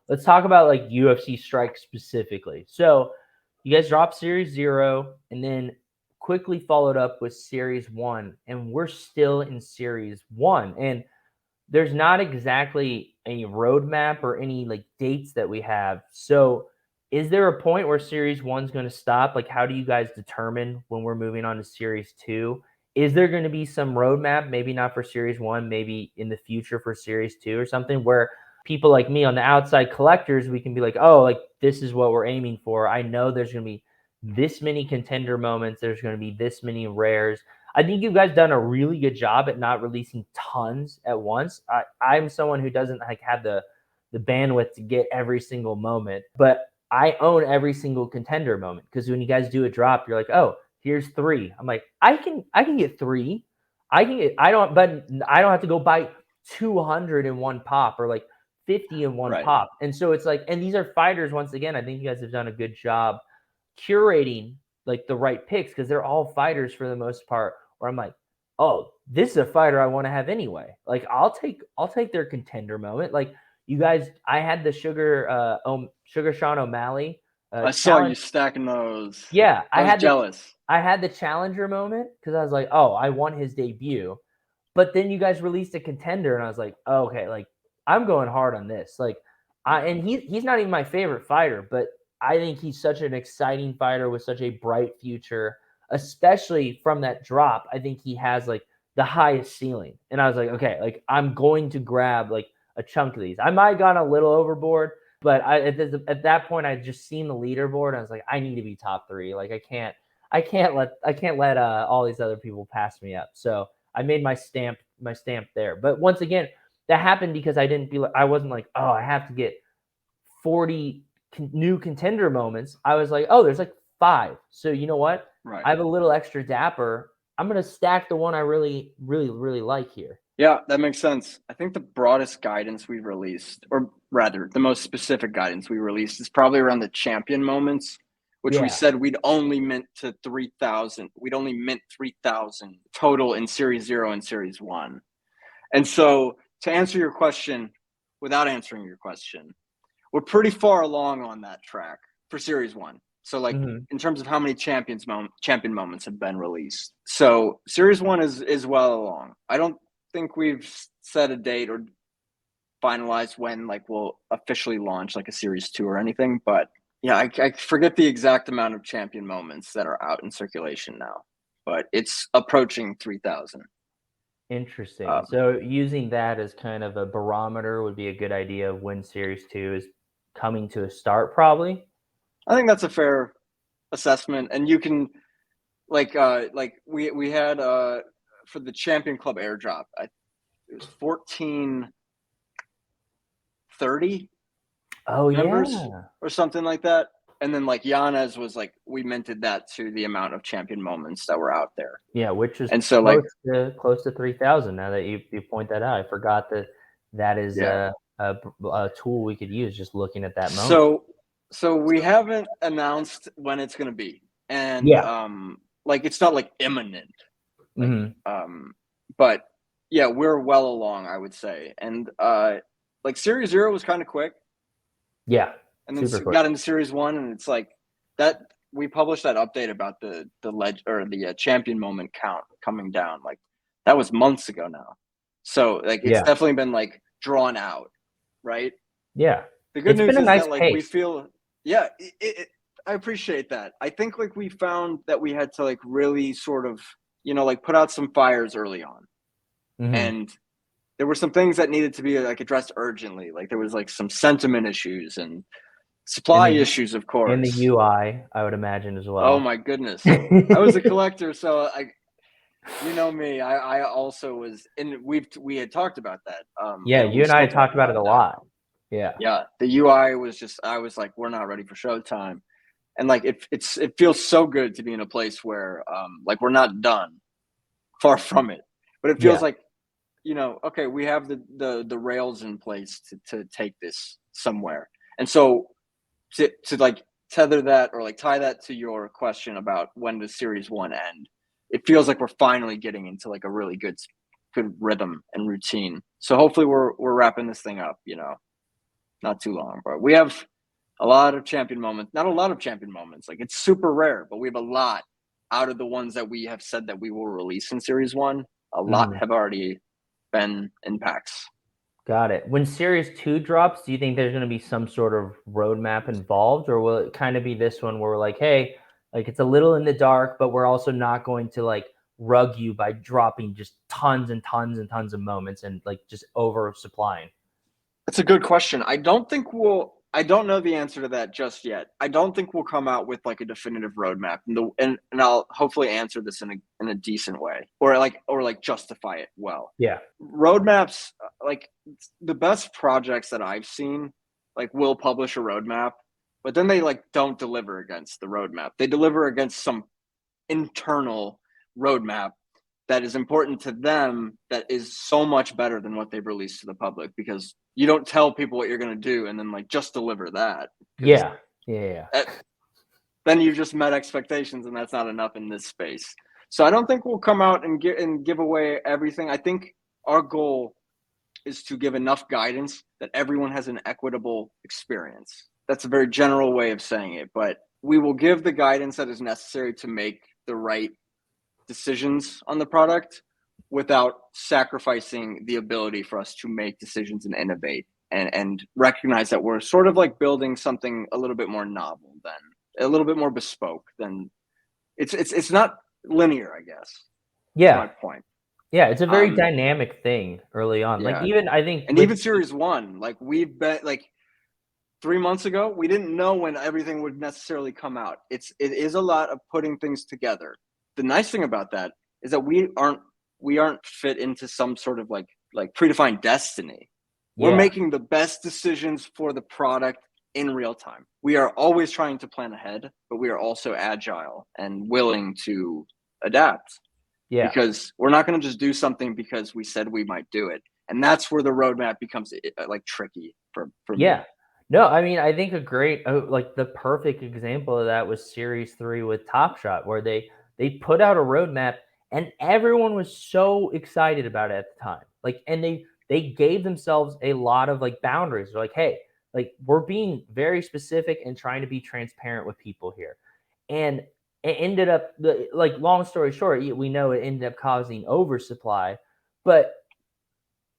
let's talk about like UFC Strike specifically. So you guys dropped Series 0 and then quickly followed up with Series 1, and we're still in Series 1. And there's not exactly any roadmap or any like dates that we have. So is there a point where Series 1 is going to stop? Like, how do you guys determine when we're moving on to Series 2? Is there going to be some roadmap, maybe not for Series 1, maybe in the future for Series 2 or something, where people like me on the outside collectors, we can be like, oh, like this is what we're aiming for. I know there's going to be this many contender moments. There's going to be this many rares. I think you guys done a really good job at not releasing tons at once. I'm someone who doesn't like have the bandwidth to get every single moment, but I own every single contender moment because when you guys do a drop, you're like, oh, here's 3. I'm like, I can get 3. I don't have to go buy 200 in one pop or like 50 in one pop. And so it's like, and these are fighters. Once again, I think you guys have done a good job curating like the right picks because they're all fighters for the most part. Where I'm like, oh, this is a fighter I want to have anyway. Like I'll take their contender moment. Like you guys, I had the Sugar Sean O'Malley. I saw you stacking those. Yeah, I was jealous. I had the challenger moment because I was like, oh, I want his debut. But then you guys released a contender, and I was like, oh, okay, like I'm going hard on this. Like, and he's not even my favorite fighter, but I think he's such an exciting fighter with such a bright future, especially from that drop. I think he has like the highest ceiling. And I was like, okay, like I'm going to grab like a chunk of these. I might have gone a little overboard, but at that point I just seen the leaderboard and I was like, I need to be top 3. Like I can't let all these other people pass me up. So I made my stamp there. But once again, that happened because I wasn't like, oh, I have to get 40 new contender moments. I was like, oh, there's like 5. So you know what? Right. I have a little extra dapper. I'm going to stack the one I really, really, really like here. Yeah, that makes sense. I think the broadest guidance we released, or rather the most specific guidance we released, is probably around the champion moments, which we said we'd only mint to 3,000. We'd only mint 3,000 total in Series 0 and Series 1. And so to answer your question, without answering your question, we're pretty far along on that track for Series 1. So like in terms of how many champion moments have been released. So Series 1 is well along. I don't think we've set a date or finalized when like we'll officially launch like a Series 2 or anything, but yeah, I forget the exact amount of champion moments that are out in circulation now, but it's approaching 3,000. Interesting. So using that as kind of a barometer would be a good idea of when Series 2 is coming to a start, probably. I think that's a fair assessment, and you can like we had for the Champion Club airdrop, it was 1430. Oh members yeah, or something like that. And then like Yanez was like, we minted that to the amount of champion moments that were out there. Yeah, which is and so close to 3,000. Now that you point that out, I forgot that is a tool we could use. Just looking at that moment. So we haven't announced when it's going to be, and like it's not like imminent. Like, but yeah, we're well along, I would say, and like Series 0 was kind of quick. Yeah. And then got into Series 1, and it's like that we published that update about the champion moment count coming down. Like that was months ago now. So like it's definitely been like drawn out, right? Yeah. The good news is that like pace. We feel I appreciate that. I think like we found that we had to like really sort of, like put out some fires early on. And there were some things that needed to be like addressed urgently. Like there was like some sentiment issues and supply issues, of course. And the UI, I would imagine as well. Oh my goodness. I was a collector, so you know me. I also was, and we had talked about that. You and I talked about it a lot. Yeah. Yeah. The UI was just, I was like, we're not ready for showtime. And like it feels so good to be in a place where like we're not done. Far from it. But it feels like, okay, we have the rails in place to take this somewhere. And so to like tether that or like tie that to your question about when does Series 1 end, it feels like we're finally getting into like a really good rhythm and routine. So hopefully we're wrapping this thing up, not too long, but we have a lot of champion moments. Not a lot of champion moments. Like, it's super rare, but we have a lot out of the ones that we have said that we will release in Series 1. A lot have already been in packs. Got it. When Series 2 drops, do you think there's going to be some sort of roadmap involved, or will it kind of be this one where we're like, hey, like it's a little in the dark, but we're also not going to like rug you by dropping just tons and tons and tons of moments and like just oversupplying? That's a good question. I don't know the answer to that just yet. I don't think we'll come out with like a definitive roadmap, and I'll hopefully answer this in a decent way, or like justify it well. Yeah. Roadmaps, like the best projects that I've seen, like will publish a roadmap, but then they like don't deliver against the roadmap. They deliver against some internal roadmap that is important to them, that is so much better than what they've released to the public, because you don't tell people what you're going to do and then like just deliver that. Yeah. Then you've just met expectations, and that's not enough in this space. So I don't think we'll come out and give away everything. I think our goal is to give enough guidance that everyone has an equitable experience. That's a very general way of saying it, but we will give the guidance that is necessary to make the right decisions on the product without sacrificing the ability for us to make decisions and innovate, and recognize that we're sort of like building something a little bit more novel, than a little bit more bespoke than it's not linear, I guess. Yeah. That's my point. Yeah, it's a very dynamic thing early on. Yeah. Like even I think, and even Series 1, like we've been like 3 months ago, we didn't know when everything would necessarily come out. It is a lot of putting things together. The nice thing about that is that we aren't fit into some sort of like predefined destiny. We're making the best decisions for the product in real time. We are always trying to plan ahead, but we are also agile and willing to adapt. Yeah. Because we're not going to just do something because we said we might do it. And that's where the roadmap becomes like tricky for me. No, I mean, I think a great, like the perfect example of that was Series 3 with Top Shot, where they put out a roadmap and everyone was so excited about it at the time. Like, and they gave themselves a lot of like boundaries. They're like, hey, like we're being very specific and trying to be transparent with people here. And it ended up, like, long story short, we know it ended up causing oversupply, but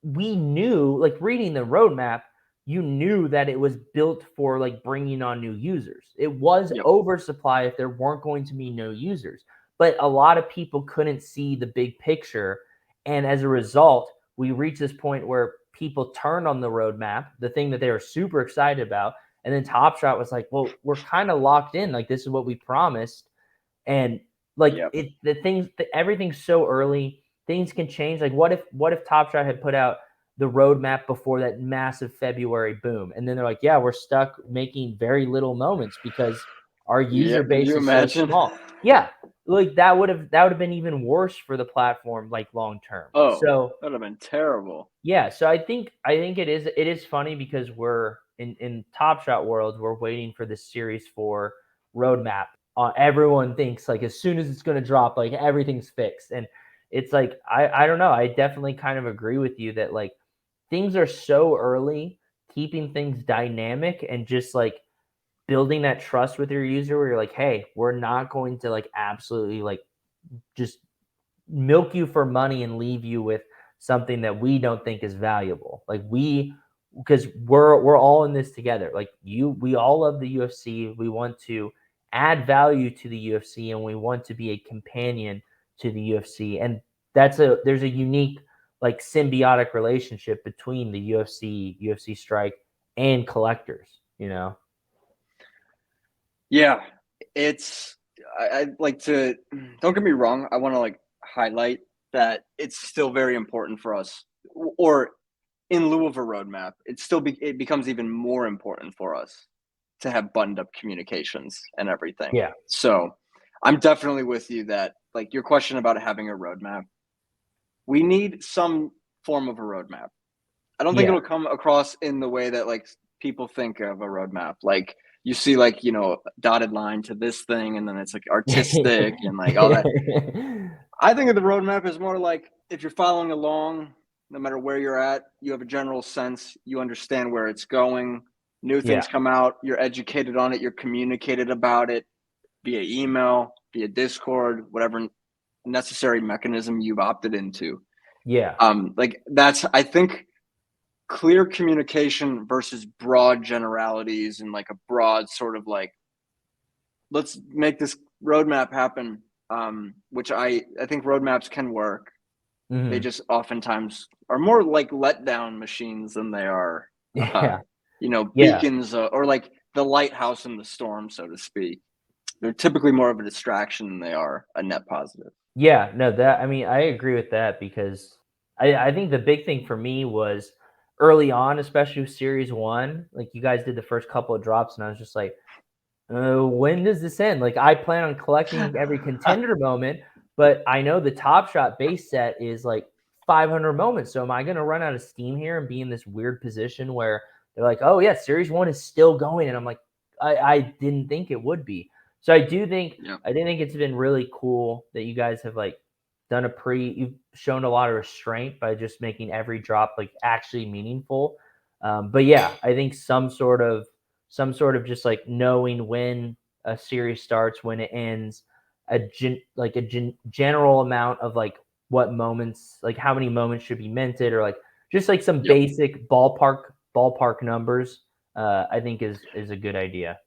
we knew, like reading the roadmap, you knew that it was built for like bringing on new users. It was oversupply if there weren't going to be no users, but a lot of people couldn't see the big picture. And as a result, we reached this point where people turned on the roadmap, the thing that they were super excited about. And then Top Shot was like, well, we're kind of locked in. Like, this is what we promised. And like everything's so early, things can change. Like what if Top Shot had put out the roadmap before that massive February boom, and then they're like, yeah, we're stuck making very little moments because our user base is so small. Yeah, like that would have been even worse for the platform, like long term. Oh, so that would have been terrible. Yeah, so I think it is funny because we're in Top Shot world, we're waiting for the Series 4 roadmap. Everyone thinks like as soon as it's going to drop, like everything's fixed. And it's like, I don't know. I definitely kind of agree with you that like things are so early, keeping things dynamic and just like building that trust with your user where you're like, hey, we're not going to like absolutely like just milk you for money and leave you with something that we don't think is valuable. Like because we're all in this together. Like we all love the UFC. We want to add value to the UFC and we want to be a companion to the UFC. And there's a unique like symbiotic relationship between the UFC Strike and collectors, you know? Yeah, I'd like to, don't get me wrong, I want to like highlight that it's still very important for us, or in lieu of a roadmap, it becomes even more important for us to have buttoned up communications and everything. Yeah. So I'm definitely with you that like your question about having a roadmap, we need some form of a roadmap. I don't think it'll come across in the way that like people think of a roadmap. Like you see like, dotted line to this thing, and then it's like artistic and like all that. I think of the roadmap as more like if you're following along, no matter where you're at, you have a general sense, you understand where it's going. New things come out, you're educated on it, you're communicated about it via email, via Discord, whatever necessary mechanism you've opted into. Yeah. Like that's, I think, clear communication versus broad generalities and like a broad sort of like, let's make this roadmap happen. Which I think roadmaps can work. Mm-hmm. They just oftentimes are more like letdown machines than they are, beacons or like the lighthouse in the storm, so to speak. They're typically more of a distraction than they are a net positive. Yeah, no, I agree with that because I think the big thing for me was early on, especially with Series 1, like you guys did the first couple of drops, and I was just like, when does this end? Like, I plan on collecting every contender moment, but I know the Top Shot base set is like 500 moments. So am I going to run out of steam here and be in this weird position where they're like, oh, yeah, Series 1 is still going? And I'm like, I didn't think it would be. So I do think it's been really cool that you guys have like done you've shown a lot of restraint by just making every drop like actually meaningful. But yeah, I think some sort of just like knowing when a series starts, when it ends, general amount of like what moments, like how many moments should be minted, or like just like some basic ballpark numbers, I think is a good idea.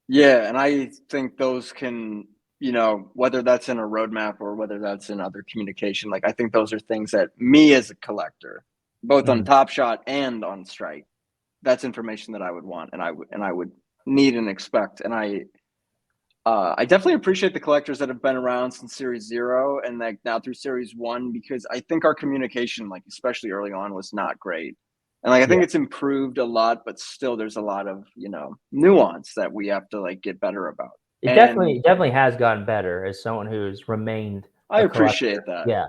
Yeah, and I think those can, whether that's in a roadmap or whether that's in other communication, like I think those are things that me as a collector, both on Top Shot and on Strike, that's information that I would want and I would need and expect. And I definitely appreciate the collectors that have been around since Series 0 and like now through Series 1, because I think our communication, like especially early on, was not great. And like I think it's improved a lot, but still there's a lot of, nuance that we have to like get better about. It definitely has gotten better as someone who's remained I appreciate that. Yeah.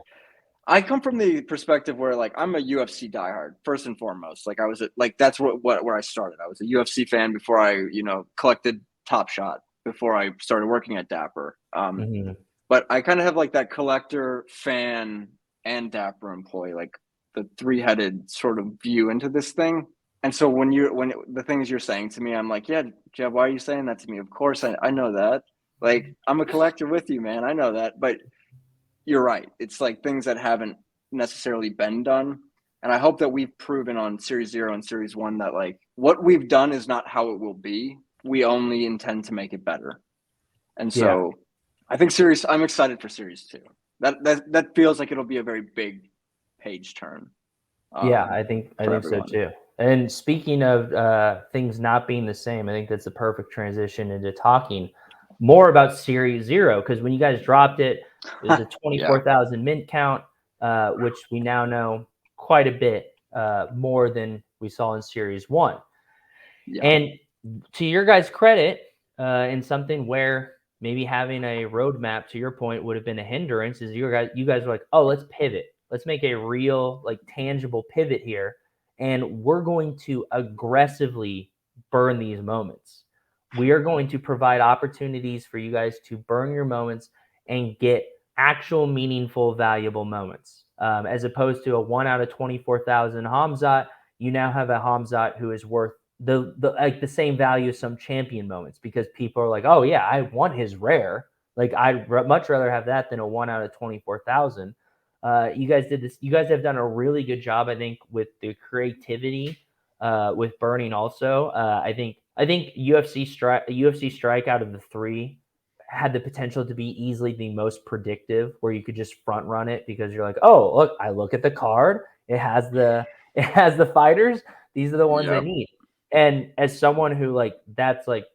I come from the perspective where like I'm a UFC diehard first and foremost. Like I was that's where I started. I was a UFC fan before I, collected Top Shot, before I started working at Dapper. But I kind of have like that collector, fan, and Dapper employee, like the three-headed sort of view into this thing. And so when the things you're saying to me, I'm like, yeah, Jeb, why are you saying that to me? Of course, I know that. Like I'm a collector with you, man. I know that. But you're right. It's like things that haven't necessarily been done. And I hope that we've proven on Series 0 and Series 1 that like what we've done is not how it will be. We only intend to make it better. And so I think I'm excited for Series 2. That feels like it'll be a very big page turn. I think so too. And speaking of things not being the same, I think that's the perfect transition into talking more about Series 0, because when you guys dropped it, it was a 24,000 mint count, which we now know quite a bit more than we saw in Series 1. And to your guys' credit, in something where maybe having a roadmap, to your point, would have been a hindrance, is you guys were like, oh, let's pivot. Let's make a real, like, tangible pivot here, and we're going to aggressively burn these moments. We are going to provide opportunities for you guys to burn your moments and get actual, meaningful, valuable moments. As opposed to a 1 out of 24,000 Hamzat, you now have a Hamzat who is worth the same value as some champion moments, because people are like, oh yeah, I want his rare. Like I'd much rather have that than a 1 out of 24,000. You guys did this. You guys have done a really good job, I think, with the creativity, with burning. Also, I think UFC Strike out of the three had the potential to be easily the most predictive, where you could just front run it because you're like, oh look, I look at the card, it has the fighters. These are the ones I need. And as someone who like, that's like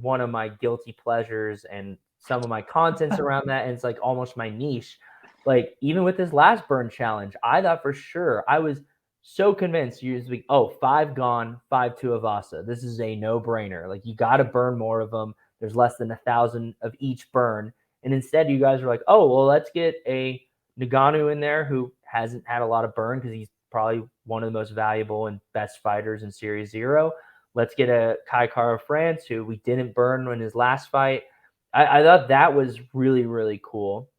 one of my guilty pleasures, and some of my content's around that, and it's like almost my niche. Like even with this last burn challenge, I thought for sure, I was so convinced you just be, oh, 5 gone, 5 to Avasa. This is a no-brainer. Like you got to burn more of them. There's less than 1,000 of each burn. And instead you guys are like, oh, well, let's get a Nagano in there who hasn't had a lot of burn because he's probably one of the most valuable and best fighters in Series 0. Let's get a Kai Kara France who we didn't burn in his last fight. I thought that was really, really cool.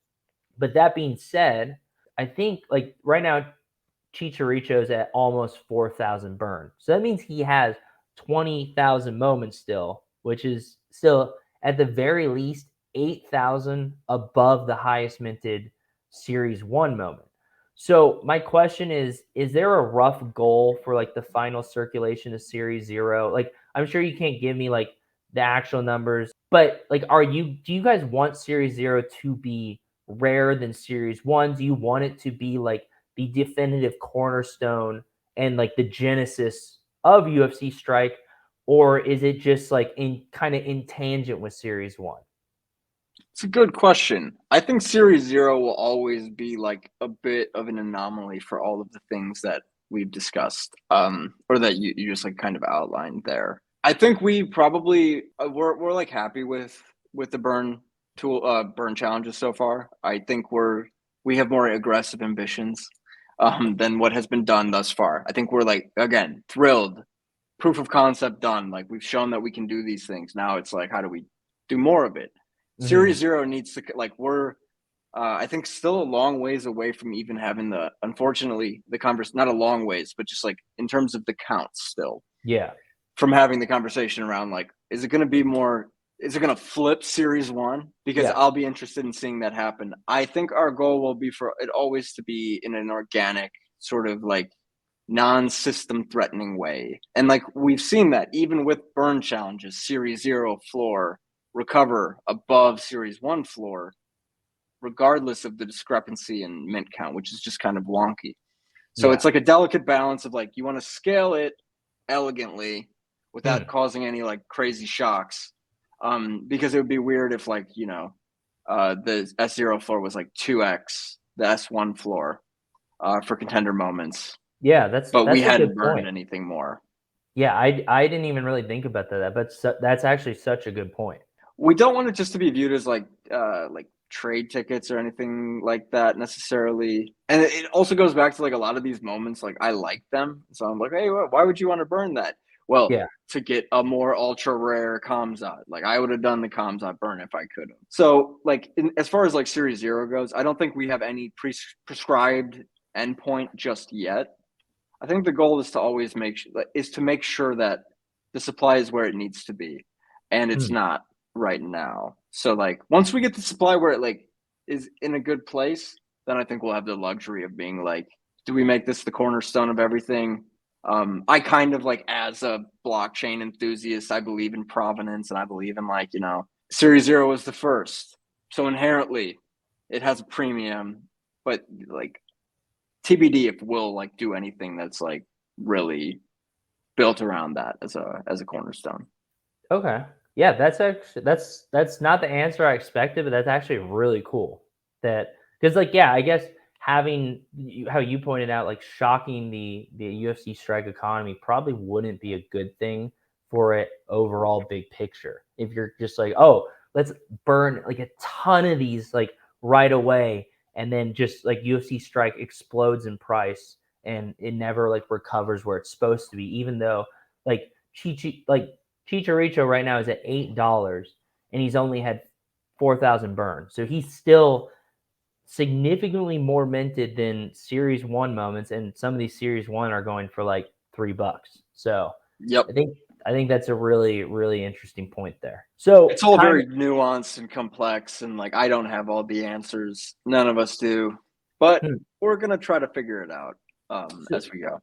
But that being said, I think like right now, Chicharito's at almost 4,000 burn. So that means he has 20,000 moments still, which is still at the very least 8,000 above the highest minted Series 1 moment. So my question is there a rough goal for like the final circulation of Series 0? Like, I'm sure you can't give me like the actual numbers, but like, do you guys want Series 0 to be rarer than Series 1? Do you want it to be like the definitive cornerstone and like the genesis of UFC Strike, or is it just like in kind of in tangent with Series 1? It's a good question. I think Series 0 will always be like a bit of an anomaly for all of the things that we've discussed, or that you just like kind of outlined there. I think we probably we're like happy with the burn challenges so far. I think we have more aggressive ambitions than what has been done thus far. I think we're like, again, thrilled. Proof of concept done. Like, we've shown that we can do these things. Now it's like, how do we do more of it? Series 0 needs to, like, we're I think still a long ways away from even having unfortunately the not a long ways, but just like in terms of the counts still. Yeah. From having the conversation around like, is it going to flip Series 1? Because I'll be interested in seeing that happen. I think our goal will be for it always to be in an organic sort of like non-system threatening way. And like, we've seen that even with burn challenges, Series 0 floor recover above Series 1 floor, regardless of the discrepancy in mint count, which is just kind of wonky. So it's like a delicate balance of like, you want to scale it elegantly without causing any like crazy shocks, because it would be weird if like, the S0 floor was like 2x the S1 floor for contender moments. Yeah, but we a hadn't good burned point. anything more. Yeah, I didn't even really think about that, but that's actually such a good point. We don't want it just to be viewed as like trade tickets or anything like that necessarily. And it also goes back to like a lot of these moments, like I like them. So I'm like, hey, why would you want to burn that? Well, to get a more ultra rare Kamzat. Like, I would have done the Kamzat burn if I could have. So like, as far as like Series 0 goes, I don't think we have any prescribed endpoint just yet. I think the goal is to always make sure that the supply is where it needs to be, and it's not right now. So like, once we get the supply where it like is in a good place, then I think we'll have the luxury of being like, do we make this the cornerstone of everything? I kind of like, as a blockchain enthusiast, I believe in provenance, and I believe in like, Series 0 was the first, so inherently it has a premium, but like, TBD if we'll like do anything that's like really built around that as a cornerstone. Okay. Yeah, that's actually that's not the answer I expected, but that's actually really cool. Because like, yeah, I guess having how you pointed out, like shocking the UFC strike economy probably wouldn't be a good thing for it overall big picture. If you're just like, oh, let's burn like a ton of these like right away, and then just like UFC strike explodes in price and it never like recovers where it's supposed to be, even though like Chicharito right now is at $8 and he's only had 4,000 burns. So he's still significantly more minted than Series 1 moments, and some of these Series 1 are going for like $3. So yep. I think that's a really, really interesting point there. So it's all very nuanced and complex, and like, I don't have all the answers. None of us do, but we're gonna try to figure it out as we go.